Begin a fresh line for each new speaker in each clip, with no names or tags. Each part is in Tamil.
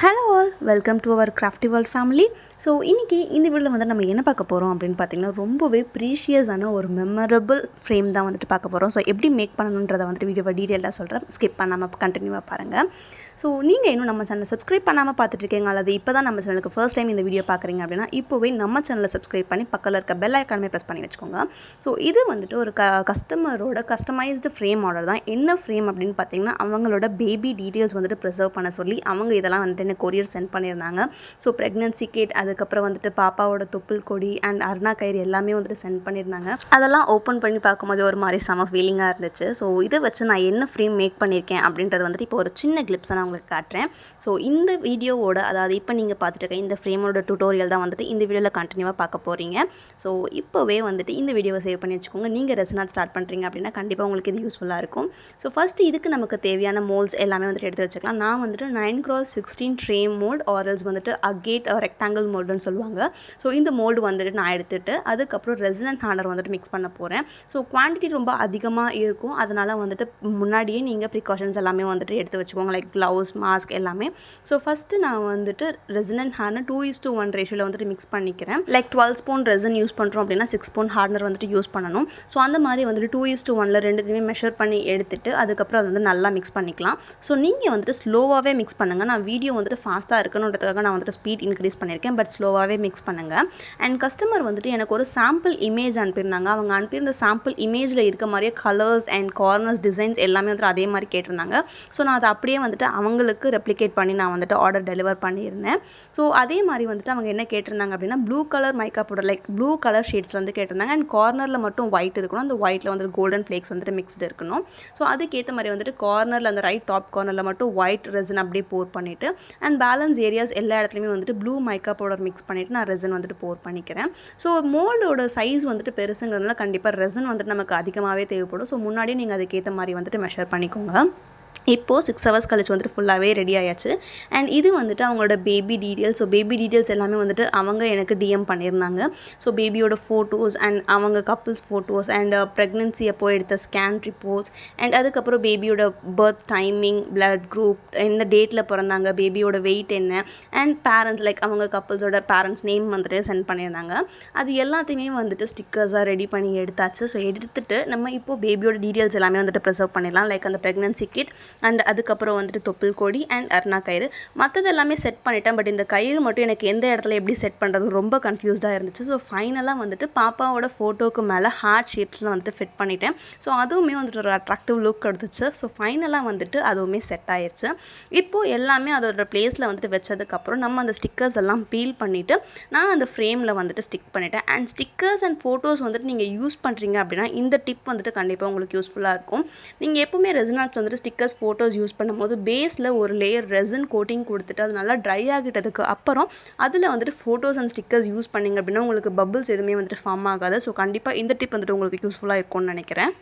Hello all, welcome to our Craftiiee World family. So இன்னைக்கு இந்த வீடியோல வந்து நம்ம என்ன பார்க்க போறோம் அப்படினு பாத்தீங்கன்னா ரொம்பவே ப்ரீஷியஸான ஒரு மெமரபிள் ஃப்ரேம் தான் வந்துட்டு பார்க்க போறோம். ஸோ எப்படி மேக் பண்ணணும்ன்றதை வந்துட்டு வீடியோவை டீடைலா சொல்றேன். ஸ்கிப் பண்ணாம கண்டினியூவா பாருங்க. ஸோ நீங்க இன்னும் நம்ம சேனலை சப்ஸ்கிரைப் பண்ணாம பார்த்துட்டு இருக்கீங்க அல்லது இப்போதான் நம்ம சேனலுக்கு ஃபர்ஸ்ட் டைம் இந்த வீடியோ பார்க்குறீங்க அப்படின்னா இப்போவே நம்ம சேனலை சப்ஸ்கிரைப் பண்ணி பக்கத்தில் இருக்க பெல் ஐகானை ப்ரெஸ் பண்ணி வச்சுக்கோங்க. ஸோ இது வந்துட்டு ஒரு கஸ்டமரோட கஸ்டமைஸ்டு ஃப்ரேம் ஆர்டர் தான். என்ன ஃப்ரேம் அப்படின்னு பார்த்தீங்கன்னா அவங்களோட பேபி டீட்டெயில்ஸ் வந்துட்டு ப்ரிசர்வ் பண்ண சொல்லி அவங்க இதெல்லாம் வந்துட்டு எனக்கு கொரியர் சென்ட் பண்ணியிருந்தாங்க. ஸோ ப்ரெக்னன்சி கிட், அதுக்கப்புறம் வந்துட்டு பாப்பாவோட தொப்புள் கொடி அண்ட் அருணா கயிறு எல்லாமே வந்துட்டு சென்ட் பண்ணியிருந்தாங்க. அதெல்லாம் ஓப்பன் பண்ணி பார்க்கும்போது ஒரு மாதிரி செம ஃபீலிங்காக இருந்துச்சு. ஸோ இதை வச்சு நான் என்ன ஃப்ரேம் மேக் பண்ணியிருக்கேன் அப்படின்றது வந்துட்டு இப்போ ஒரு சின்ன கிளிப்ஸை நான் உங்களுக்கு காட்டுறேன். ஸோ இந்த வீடியோவோட அதாவது இப்போ நீங்கள் பார்த்துட்டு இருக்க இந்த ஃப்ரேமோட டியூட்டோரியல் தான் வந்துட்டு இந்த வீடியோவில் கண்டினியூவாக பார்க்க போகிறீங்க. ஸோ இப்போவே வந்துட்டு இந்த வீடியோவை சேவ் பண்ணி வச்சுக்கோங்க. நீங்கள் ரெசின் ஆர்ட் ஸ்டார்ட் பண்ணுறீங்க அப்படின்னா கண்டிப்பாக உங்களுக்கு இது யூஸ்ஃபுல்லாக இருக்கும். ஸோ ஃபஸ்ட்டு இதுக்கு நமக்கு தேவையான மோல்ஸ் எல்லாமே வந்துட்டு எடுத்து வச்சுக்கலாம். நான் வந்துட்டு 9x16 ட்ரே மோல்டு ஆரல்ஸ் வந்துட்டு அகேட் ரெக்டாங்கிள் மோல்டுன்னு சொல்லுவாங்க. ஸோ இந்த மோல்டு வந்துட்டு நான் எடுத்துகிட்டு அதுக்கப்புறம் ரெசின் அண்ட் ஹார்னர் வந்துட்டு மிக்ஸ் பண்ண போகிறேன். ஸோ குவான்டிட்டி ரொம்ப அதிகமாக இருக்கும். அதனால் வந்துட்டு முன்னாடியே நீங்கள் ப்ரிகாஷன்ஸ் எல்லாமே வந்துட்டு எடுத்து வச்சுக்கோங்க. லைக் க்ளவுஸ், மாஸ்க் எல்லாமே. ஸோ ஃபஸ்ட்டு நான் வந்துட்டு ரெசின் அண்ட் ஹார்னர் 2:1 ரேஷியோவில் வந்துட்டு மிக்ஸ் பண்ணிக்கிறேன். லைக் 12 ஸ்பூன் ரெசின் யூஸ் பண்ணுறோம் அப்படின்னா 6 ஸ்பூன் ஹார்னர் வந்துட்டு யூஸ் பண்ணணும். ஸோ அந்த மாதிரி வந்துட்டு 2:1 ரெண்டுத்தையுமே மெஷர் பண்ணி எடுத்துட்டு அதுக்கப்புறம் அது வந்து நல்லா மிக்ஸ் பண்ணிக்கலாம். ஸோ நீங்கள் வந்துட்டு ஸ்லோவாகவே மிக்ஸ் பண்ணுங்கள். நான் வீடியோ வந்துட்டு ஃபாஸ்ட்டாக இருக்கணுன்றதுக்காக நான் வந்துட்டு ஸ்பீட் இன்க்ரீஸ் பண்ணியிருக்கேன். பட் ஸ்லோவாகவே மிக்ஸ் பண்ணுங்கள். அண்ட் கஸ்டமர் வந்துட்டு எனக்கு ஒரு சாம்பிள் இமேஜ் அனுப்பியிருந்தாங்க. அவங்க அனுப்பியிருந்த சாம்பிள் இமேஜில் இருக்க மாதிரியே கலர்ஸ் அண்ட் கார்னர்ஸ் டிசைன்ஸ் எல்லாமே வந்துட்டு அதே மாதிரி கேட்டிருந்தாங்க. ஸோ நான் அதை அப்படியே வந்துட்டு அவங்களுக்கு ரெப்ளிகேட் பண்ணி நான் வந்துட்டு ஆர்டர் டெலிவர் பண்ணியிருந்தேன். ஸோ அதே மாதிரி வந்துட்டு அவங்க என்ன கேட்டிருந்தாங்க அப்படின்னா blue colour mica powder like blue colour shades வந்து கேட்டிருந்தாங்க. அண்ட் கார்னரில் மட்டும் ஒயிட் இருக்கணும். அந்த ஒயிட்டில் வந்துட்டு கோல்டன் ஃப்ளேக்ஸ் வந்துட்டு மிக்ஸ்டு இருக்கணும். ஸோ அதுக்கேற்ற மாதிரி வந்துட்டு கார்னரில் அந்த ரைட் டாப் கார்னரில் மட்டும் ஒயிட் ரெசின் அப்படியே போர் பண்ணிவிட்டு அண்ட் பேலன்ஸ் ஏரியாஸ் எல்லா இடத்துலையுமே வந்துட்டு ப்ளூ மைக்கா பவுடர் மிக்ஸ் பண்ணிவிட்டு நான் ரெசின் வந்துட்டு போர் பண்ணிக்கிறேன். ஸோ மோல்டோட சைஸ் வந்துட்டு பெருசுங்கிறதுனால கண்டிப்பாக ரெசின் வந்துட்டு நமக்கு அதிகமாகவே தேவைப்படும். ஸோ முன்னாடியே நீங்கள் அதுக்கேற்ற மாதிரி வந்துட்டு மெஷர் பண்ணிக்கோங்க. இப்போது 6 ஹவர்ஸ் கழிச்சு வந்துட்டு ஃபுல்லாகவே ரெடி ஆயாச்சு. அண்ட் இது வந்துட்டு அவங்களோட baby details. So baby details எல்லாமே வந்துட்டு அவங்க எனக்கு டிஎம் பண்ணியிருந்தாங்க. ஸோ பேபியோட ஃபோட்டோஸ் அண்ட் அவங்க கப்புள்ஸ் ஃபோட்டோஸ் அண்ட் ப்ரெக்னன்சி அப்போ எடுத்த ஸ்கேன் ரிப்போர்ட்ஸ் அண்ட் அதுக்கப்புறம் பேபியோட பர்த் டைமிங், பிளட் குரூப், என்ன டேட்டில் பிறந்தாங்க, பேபியோட வெயிட் என்ன அண்ட் பேரண்ட்ஸ் லைக் அவங்க கப்புள்ஸோட பேரண்ட்ஸ் நேம் வந்துட்டு சென்ட் பண்ணியிருந்தாங்க. அது எல்லாத்தையுமே வந்துட்டு ஸ்டிக்கர்ஸாக ரெடி பண்ணி எடுத்தாச்சு. ஸோ எடுத்துகிட்டு நம்ம இப்போது பேபியோட டீட்டெயில்ஸ் எல்லாமே வந்துட்டு ப்ரிசர்வ் பண்ணிடலாம். லைக் அந்த ப்ரெக்னன்சி கிட் அண்ட் அதுக்கப்புறம் வந்துட்டு தொப்புள் கொடி அண்ட் அருணா கயிறு மற்றது எல்லாமே செட் பண்ணிட்டேன். பட் இந்த கயிறு மட்டும் எனக்கு எந்த இடத்துல எப்படி செட் பண்ணுறது ரொம்ப கன்ஃபியூஸ்டாக இருந்துச்சு. ஸோ ஃபைனலாக வந்துட்டு பாப்பாவோட ஃபோட்டோக்கு மேலே ஹார்ட் ஷேப்ஸில் வந்துட்டு ஃபிட் பண்ணிட்டேன். ஸோ அதுவுமே வந்துட்டு ஒரு அட்ராக்டிவ் லுக் எடுத்துச்சு. ஸோ ஃபைனலாக வந்துட்டு அதுவுமே செட் ஆயிடுச்சு. இப்போது எல்லாமே அதோட பிளேஸில் வந்துட்டு வச்சதுக்கப்புறம் நம்ம அந்த ஸ்டிக்கர்ஸ் எல்லாம் பீல் பண்ணிவிட்டு நான் அந்த ஃப்ரேமில் வந்துட்டு ஸ்டிக் பண்ணிட்டேன். அண்ட் ஸ்டிக்கர்ஸ் அண்ட் ஃபோட்டோஸ் வந்துட்டு நீங்கள் யூஸ் பண்ணுறீங்க அப்படின்னா இந்த டிப் வந்துட்டு கண்டிப்பாக உங்களுக்கு யூஸ்ஃபுல்லாக இருக்கும். நீங்கள் எப்போவுமே ரெசினால்ஸ் வந்துட்டு ஸ்டிக்கர்ஸ் ஃபோட்டோஸ் யூஸ் பண்ணும்போது பேஸில் ஒரு லேயர் ரெசின் கோட்டிங் கொடுத்துட்டு அது நல்லா ட்ரை ஆகிட்டதுக்கு அப்புறம் அதில் வந்துட்டு ஃபோட்டோஸ் அண்ட் ஸ்டிக்கர்ஸ் யூஸ் பண்ணிங்க அப்படின்னா உங்களுக்கு பபிள்ஸ் எதுவுமே வந்துட்டு ஃபார்ம் ஆகாது. ஸோ கண்டிப்பாக இந்த டிப் வந்துட்டு உங்களுக்கு யூஸ்ஃபுல்லாக இருக்கும்னு நினைக்கிறேன்.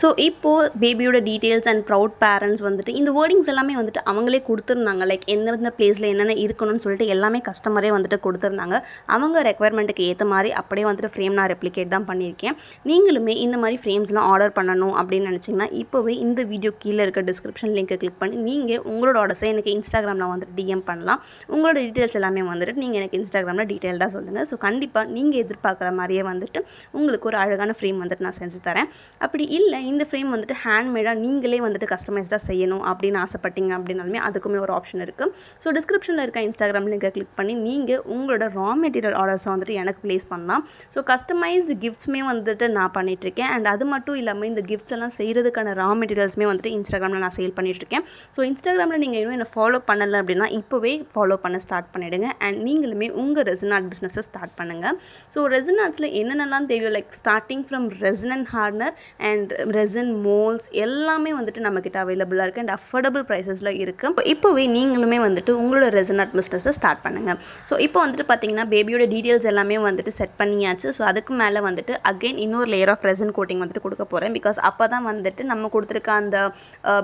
ஸோ இப்போது பேபியோட டீட்டெயில்ஸ் அண்ட் ப்ரவுட் பேரண்ட்ஸ் வந்துட்டு இந்த வேர்டிங்ஸ் எல்லாமே வந்துட்டு அவங்களே கொடுத்துருந்தாங்க. லைக் எந்தெந்த பிளேஸில் என்னென்ன இருக்கணும்னு சொல்லிட்டு எல்லாமே கஸ்டமரே வந்துட்டு கொடுத்துருந்தாங்க. அவங்க ரெக்குவயர்மெண்ட்டுக்கு ஏற்ற மாதிரி அப்படியே வந்துட்டு ஃப்ரேம் நான் ரெப்ளிகேட் தான் பண்ணியிருக்கேன். நீங்களுமே இந்த மாதிரி ஃப்ரேம்ஸ்லாம் ஆர்டர் பண்ணணும் அப்படின்னு நினச்சிங்கன்னா இப்போவே இந்த வீடியோ கீழே இருக்க டிஸ்கிரிப்ஷன் லிங்கை கிளிக் பண்ணி நீங்கள் உங்களோட ஆர்டர்ஸை எனக்கு இன்ஸ்டாகிராமில் வந்துட்டு டிஎம் பண்ணலாம். உங்களோட டீட்டெயில்ஸ் எல்லாமே வந்துட்டு நீங்கள் எனக்கு இன்ஸ்டாகிராமில் டீட்டெயில்டாக சொல்லுங்கள். ஸோ கண்டிப்பாக நீங்கள் எதிர்பார்க்குற மாதிரியே வந்துட்டு உங்களுக்கு ஒரு அழகான ஃப்ரேம் வந்துட்டு நான் செஞ்சு தரேன். அப்படி இல்லை இந்த ஃப்ரேம் வந்துட்டு ஹேண்ட்மேடாக நீங்களே வந்துட்டு கஸ்டமைஸ்டாக செய்யணும் அப்படின்னு ஆசைப்பட்டீங்க அப்படின்னாலுமே அதுக்குமே ஒரு ஆப்ஷன் இருக்குது. ஸோ டிஸ்கிரிப்ஷனில் இருக்க இன்ஸ்டாகிராம் லிங்கை கிளிக் பண்ணி நீங்கள் உங்களோட ரா மெட்டீரியல் ஆர்டர்ஸை வந்துட்டு எனக்கு ப்ளேஸ் பண்ணலாம். ஸோ கஸ்டமைஸ்டு கிஃப்ட்ஸுமே வந்துட்டு நான் பண்ணிகிட்ருக்கேன். அண்ட் அது மட்டும் இல்லாமல் இந்த கிஃப்ட்ஸ் எல்லாம் செய்கிறதுக்கான ரா மெட்டீரியல்ஸுமே வந்துட்டு இன்ஸ்டாகிராமில் நான் சேல் பண்ணிகிட்ருக்கேன். ஸோ இன்ஸ்டாகிராமில் நீங்கள் இன்னும் என்ன ஃபாலோ பண்ணலை அப்படின்னா இப்போவே ஃபாலோ பண்ண ஸ்டார்ட் பண்ணிவிடுங்க. அண்ட் நீங்களுமே உங்கள் ரெசின் ஆர்ட் பிஸ்னஸை ஸ்டார்ட் பண்ணுங்கள். ஸோ ரெசின் ஆர்ட்ஸில் என்னென்னலாம் தெரியும் like starting from resin and hardener and resin moulds எல்லாமே வந்துட்டு நம்மக்கிட்ட அவைலபிளாக இருக்குது அண்ட் அஃபோர்டபுள் ப்ரைஸஸில் இருக்குது. இப்போவே நீங்களுமே வந்துட்டு உங்களோட ரெசின் ஆர்ட் பிஸ்னஸை ஸ்டார்ட் பண்ணுங்கள். ஸோ இப்போ வந்துட்டு பார்த்தீங்கன்னா பேபியோட டீட்டெயில்ஸ் எல்லாமே வந்துட்டு செட் பண்ணியாச்சு. ஸோ அதுக்கு மேலே வந்துட்டு அகெயின் இன்னொரு லேயர் ஆஃப் ரெசின் கோட்டிங் வந்துட்டு கொடுக்க போகிறேன். பிகாஸ் அப்போ தான் வந்துட்டு நம்ம கொடுத்துருக்க அந்த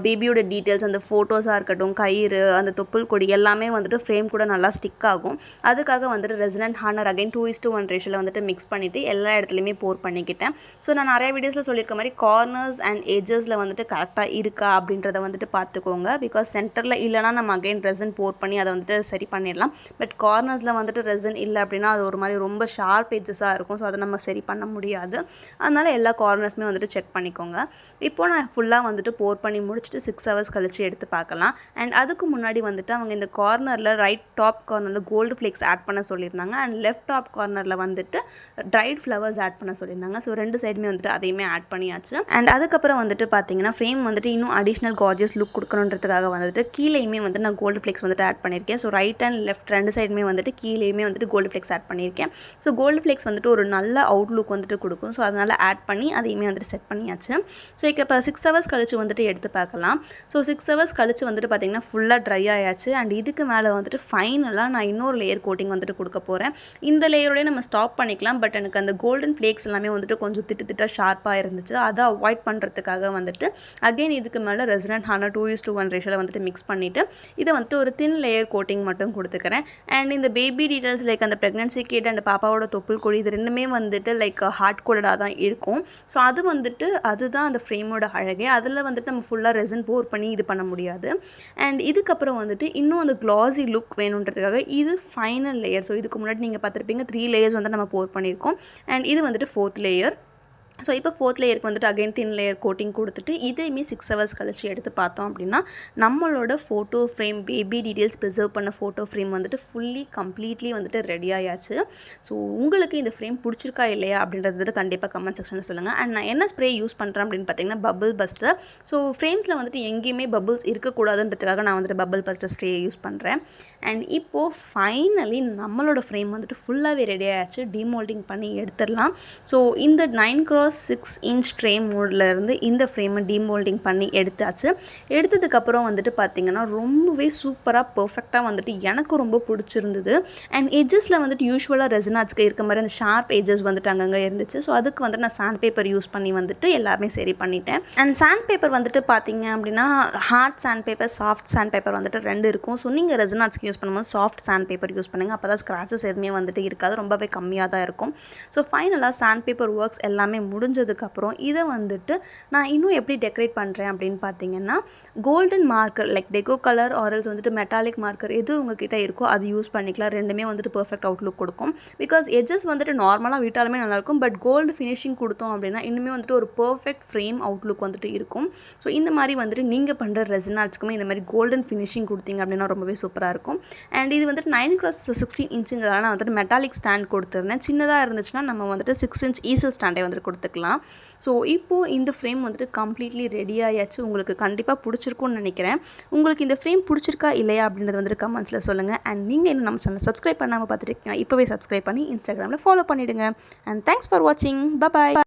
பேபியோட டீட்டெயில்ஸ் அந்த ஃபோட்டோஸாக இருக்கட்டும், கயிறு, அந்த தொப்புள் கொடி எல்லாமே வந்துட்டு ஃப்ரேம் கூட நல்லா ஸ்டிக் ஆகும். அதுக்காக வந்துட்டு ரெசின் அண்ட் ஹார்னர் அகைன் 2:1 ரேஷியோவில் வந்துட்டு மிக்ஸ் பண்ணிவிட்டு எல்லா இடத்துலையுமே போர் பண்ணிக்கிட்டேன். ஸோ நான் நிறைய வீடியோஸில் சொல்லியிருக்க மாதிரி கார்னர் கார்னர்ஸ் அண்ட் எஜஸில் வந்துட்டு கரெக்டாக இருக்கா அப்படின்றத வந்துட்டு பார்த்துக்கோங்க. பிகாஸ் சென்டரில் இல்லைனா நம்ம அகைன் ரெசன் போர் பண்ணி அதை வந்துட்டு சரி பண்ணிடலாம். பட் கார்னர்ஸில் வந்துட்டு ரெசன் இல்லை அப்படின்னா அது ஒரு மாதிரி ரொம்ப ஷார்ப் எஜஸாக இருக்கும். ஸோ அதை நம்ம சரி பண்ண முடியாது. அதனால் எல்லா கார்னர்ஸுமே வந்துட்டு செக் பண்ணிக்கோங்க. இப்போது நான் ஃபுல்லாக வந்துட்டு போர் பண்ணி முடிச்சுட்டு 6 ஹவர்ஸ் கழிச்சு எடுத்து பார்க்கலாம். அண்ட் அதுக்கு முன்னாடி வந்துட்டு அவங்க இந்த கார்னரில் ரைட் டாப் கார்னரில் கோல்டு ஃப்ளேக்ஸ் ஆட் பண்ண சொல்லியிருந்தாங்க. அண்ட் லெஃப்ட் டாப் கார்னரில் வந்துட்டு ட்ரைட் ஃப்ளவர்ஸ் ஆட் பண்ண சொல்லியிருந்தாங்க. ஸோ 2 சைடுமே வந்துட்டு அதையுமே ஆட் பண்ணியாச்சு. அண்ட் அதுக்கப்புறம் வந்துட்டு பார்த்தீங்கன்னா ஃப்ரேம் வந்துட்டு இன்னும் அடிஷ்னல் கார்ஜியஸ் லுக் கொடுக்கணுன்றதுக்காக வந்துட்டு கீழேயுமே வந்து நான் கோல்டு ஃப்ளேக்ஸ் வந்துட்டு ஆட் பண்ணியிருக்கேன். ஸோ ரைட் அண்ட் லெஃப்ட் 2 சைடுமே வந்துட்டு கீழேயுமே வந்துட்டு கோல்டு ஃப்ளேக்ஸ் ஆட் பண்ணியிருக்கேன். ஸோ கோல்டு ஃப்ளேக்ஸ் வந்துட்டு ஒரு நல்ல அவுட்லுக் வந்துட்டு கொடுக்கும். ஸோ அதனால் ஆட் பண்ணி அதையுமே வந்துட்டு செட் பண்ணியாச்சு. ஸோ இப்போ 6 ஹவர்ஸ் கழிச்சு வந்துட்டு எடுத்து பார்க்கலாம். ஸோ 6 ஹவர்ஸ் கழிச்சு வந்துட்டு பார்த்தீங்கன்னா ஃபுல்லாக ட்ரை ஆயாச்சு. அண்ட் இதுக்கு மேலே வந்துட்டு ஃபைனலாக நான் இன்னொரு லேயர் கோட்டிங் வந்துட்டு கொடுக்க போகிறேன். இந்த லேயரோடய நம்ம ஸ்டாப் பண்ணிக்கலாம். பட் எனக்கு அந்த கோல்டன் ஃப்ளேக்ஸ் எல்லாமே வந்துட்டு கொஞ்சம் திட்டு ஷார்ப்பாக இருந்துச்சு. அதை அவாய்ட் பண்ணுறதுக்காக வந்துட்டு அகெயின் இதுக்கு மேலே ரெசினன்ட் ஹார்னர் 2:1 ரேஷியோவில் வந்துட்டு மிக்ஸ் பண்ணிவிட்டு இதை வந்துட்டு ஒரு தின் லேயர் கோட்டிங் மட்டும் கொடுத்துக்கிறேன். அண்ட் இந்த பேபி டீட்டெயில்ஸ் லைக் அந்த ப்ரெக்னன்சி கிட் அண்ட் பாப்பாவோட தொப்புள் கொடி இது ரெண்டுமே வந்துட்டு லைக் ஹார்ட் கோடடாக தான் இருக்கும். ஸோ அது வந்துட்டு அதுதான் அந்த ஃப்ரேமோட அழகே. அதில் வந்துட்டு நம்ம ஃபுல்லாக ரெசின் போர் பண்ணி இது பண்ண முடியாது. அண்ட் இதுக்கப்புறம் வந்துட்டு இன்னும் அந்த க்ளாஸி லுக் வேணுன்றதுக்காக இது ஃபைனல் லேயர். ஸோ இதுக்கு முன்னாடி நீங்கள் பார்த்துருப்பீங்க 3 லேயர்ஸ் வந்து நம்ம போர் பண்ணியிருக்கோம். அண்ட் இது வந்துட்டு 4th லேயர். ஸோ இப்போ 4th லேயருக்கு வந்துட்டு அகைன் தின் லேயர் கோட்டிங் கொடுத்துட்டு இதையுமே 6 ஹவர்ஸ் கழிச்சு எடுத்து பார்த்தோம் அப்படின்னா நம்மளோட photo frame baby details preserve பண்ண ஃபோட்டோ ஃப்ரேம் வந்துட்டு ஃபுல்லி கம்ப்ளீட்லி வந்துட்டு ரெடி ஆயாச்சு. ஸோ உங்களுக்கு இந்த ஃப்ரேம் பிடிச்சிருக்கா இல்லையா அப்படின்றது வந்துட்டு கண்டிப்பாக கமெண்ட் செக்ஷனில் சொல்லுங்கள். அண்ட் நான் என்ன ஸ்ப்ரே யூஸ் பண்ணுறேன் அப்படின்னு பார்த்தீங்கன்னா பபிள் பஸ்டர். ஸோ ஃப்ரேம்ஸில் வந்துட்டு எங்கேயுமே பபிள்ஸ் இருக்கக்கூடாதுன்றதுக்காக நான் வந்துட்டு பபிள் பஸ்டர் ஸ்ப்ரே யூஸ் பண்ணுறேன். அண்ட் இப்போது ஃபைனலி நம்மளோட ஃப்ரேம் வந்துட்டு ஃபுல்லாகவே ரெடி ஆயாச்சு. டிமோல்டிங் பண்ணி எடுத்துடலாம். ஸோ இந்த 9x6 இன்ச் ட்ரே மோட்லேருந்து இந்த ஃப்ரேமை டிமோல்டிங் பண்ணி எடுத்தாச்சு. எடுத்ததுக்கப்புறம் வந்துட்டு பார்த்திங்கன்னா ரொம்பவே சூப்பராக பர்ஃபெக்டாக வந்துட்டு எனக்கு ரொம்ப பிடிச்சிருந்தது. அண்ட் எஜஸில் வந்துட்டு யூஸ்வலாக ரெசினாட்ஸ்க்கு இருக்க மாதிரி அந்த ஷார்ப் எஜஸ் வந்துட்டு அங்கங்கே இருந்துச்சு. ஸோ அதுக்கு வந்துட்டு நான் சாண்ட் பேப்பர் யூஸ் பண்ணி வந்துட்டு எல்லாருமே சரி பண்ணிட்டேன். அண்ட் சாண்ட் பேப்பர் வந்துட்டு பார்த்திங்க அப்படின்னா hard sand paper soft sand paper வந்துட்டு 2 இருக்கும். ஸோ நீங்கள் ரெசினாட்ஸ்க்கு யூஸ் பண்ணும்போது சாஃப்ட் சாண்ட் பேப்பர் யூஸ் பண்ணுங்கள். அப்போ தான் ஸ்க்ராச்சஸ் எதுவுமே வந்துட்டு இருக்காது. ரொம்பவே கம்மியாக தான் இருக்கும். ஸோ ஃபைனலாக சாண்ட் பேப்பர் ஒர்க்ஸ் எல்லாமே முடிஞ்சதுக்கப்புறம் இதை வந்துட்டு நான் இன்னும் எப்படி டெக்கரேட் பண்ணுறேன் அப்படின்னு பார்த்தீங்கன்னா கோல்டன் மார்க்கர் லைக் டெக்கோ கலர் ஆரல்ஸ் வந்துட்டு மெட்டாலிக் மார்க்கர் எது உங்ககிட்ட இருக்கோ அது யூஸ் பண்ணிக்கலாம். ரெண்டுமே வந்துட்டு பர்ஃபெக்ட் அவுட்லுக் கொடுக்கும். பிகாஸ் எஜஸ் வந்துட்டு நார்மலாக விட்டாலுமே நல்லாயிருக்கும். பட் கோல்டு ஃபினிஷிங் கொடுத்தோம் அப்படின்னா இன்னுமே வந்துட்டு ஒரு பர்ஃபெக்ட் ஃப்ரேம் அவுட்லுக் வந்துட்டு இருக்கும். ஸோ இந்த மாதிரி வந்துட்டு நீங்கள் பண்ணுற ரெசினாட்ஸ்க்குமே இந்த மாதிரி கோல்டன் ஃபினிஷிங் கொடுத்தீங்க அப்படின்னா ரொம்பவே சூப்பராக இருக்கும். அண்ட் இது வந்துட்டு 9x16 இன்ச்சுங்கிறதால நான் வந்துட்டு மெட்டாலிக் ஸ்டாண்ட் கொடுத்துருந்தேன். சின்னதாக இருந்துச்சுன்னா நம்ம வந்துட்டு 6 இன்ச் ஈசல் ஸ்டாண்டை வந்துட்டு கொடுத்துக்கலாம். ஸோ இப்போது இந்த ஃப்ரேம் வந்துட்டு கம்ப்ளீட்லி ரெடி ஆயாச்சு. உங்களுக்கு கண்டிப்பாக பிடிச்சிருக்கும்னு நினைக்கிறேன். உங்களுக்கு இந்த ஃப்ரேம் பிடிச்சிருக்கா இல்லையா அப்படின்றது வந்துட்டு கமெண்ட்ஸில் சொல்லுங்கள். அண்ட் நீங்கள் இன்னும் நம்ம சேனல் சப்ஸ்கிரைப் பண்ணாமல் பார்த்துட்டு இப்போவே சப்ஸ்கிரைப் பண்ணி இன்ஸ்டாகிராமில் ஃபாலோ பண்ணிவிடுங்க. அண்ட் தேங்க்ஸ் ஃபார் வாட்சிங். பாய்.